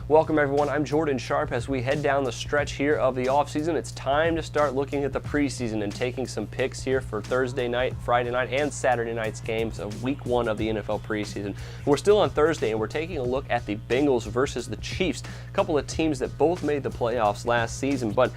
Welcome everyone, I'm Jordan Sharp. As we head down the stretch here of the offseason, it's time to start looking at the preseason and taking some picks here for Thursday night, Friday night, and Saturday night's games of week 1 of the NFL preseason. We're still on Thursday and we're taking a look at the Bengals versus the Chiefs, a couple of teams that both made the playoffs last season, but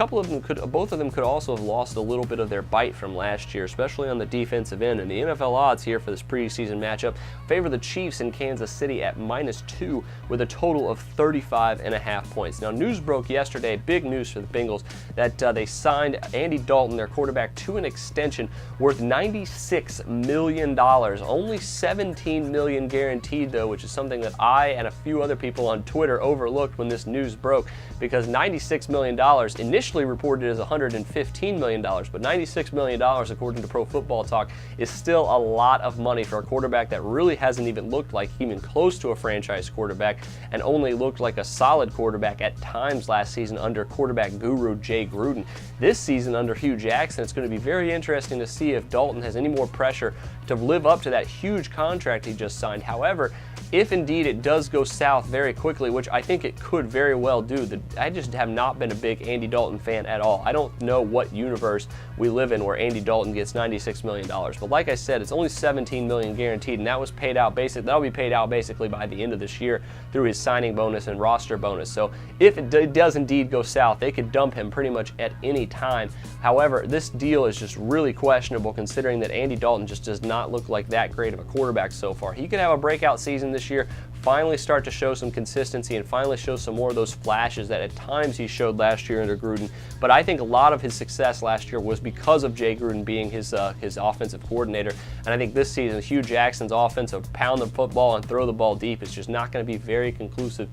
both of them could also have lost a little bit of their bite from last year, especially on the defensive end. And the NFL odds here for this preseason matchup favor the Chiefs in Kansas City at -2 with a total of 35.5 points. Now, news broke yesterday, big news for the Bengals, that they signed Andy Dalton, their quarterback, to an extension worth $96 million. Only $17 million guaranteed, though, which is something that I and a few other people on Twitter overlooked when this news broke, because $96 million initially reported as $115 million, but $96 million, according to Pro Football Talk, is still a lot of money for a quarterback that really hasn't even looked like even close to a franchise quarterback and only looked like a solid quarterback at times last season under quarterback guru Jay Gruden. This season under Hugh Jackson, it's going to be very interesting to see if Dalton has any more pressure to live up to that huge contract he just signed. However, if indeed it does go south very quickly, which I think it could very well do, I just have not been a big Andy Dalton fan at all. I don't know what universe we live in where Andy Dalton gets $96 million. But like I said, it's only $17 million guaranteed, and that was paid out that'll be paid out basically by the end of this year through his signing bonus and roster bonus. So if it does indeed go south, they could dump him pretty much at any time. However, this deal is just really questionable considering that Andy Dalton just does not look like that great of a quarterback so far. He could have a breakout season this year, finally start to show some consistency and finally show some more of those flashes that at times he showed last year under Gruden. But I think a lot of his success last year was because of Jay Gruden being his offensive coordinator. And I think this season, Hugh Jackson's offense of pound the football and throw the ball deep is just not going to be very conducive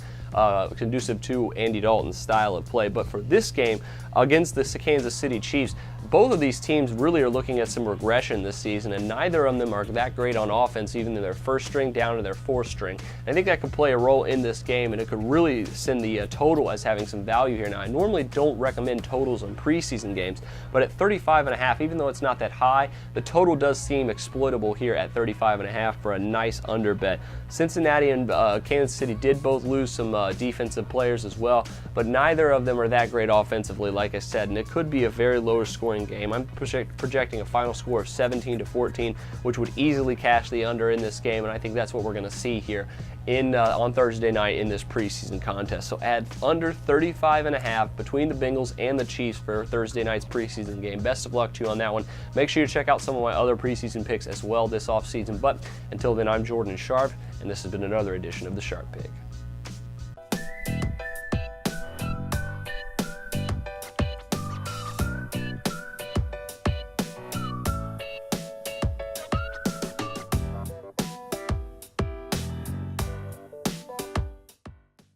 to Andy Dalton's style of play. But for this game against the Kansas City Chiefs, both of these teams really are looking at some regression this season, and neither of them are that great on offense, even in their first string down to their fourth string. And I think that could play a role in this game, and it could really send the total as having some value here. Now, I normally don't recommend totals on preseason games, but at 35.5, even though it's not that high, the total does seem exploitable here at 35.5 for a nice under bet. Cincinnati and Kansas City did both lose some defensive players as well, but neither of them are that great offensively, like I said, and it could be a very lower scoring game. I'm projecting a final score of 17-14, which would easily cash the under in this game, and I think that's what we're going to see here on Thursday night in this preseason contest. So add under 35.5 between the Bengals and the Chiefs for Thursday night's preseason game. Best of luck to you on that one. Make sure you check out some of my other preseason picks as well this offseason. But until then, I'm Jordan Sharp, and this has been another edition of the Sharp Pick.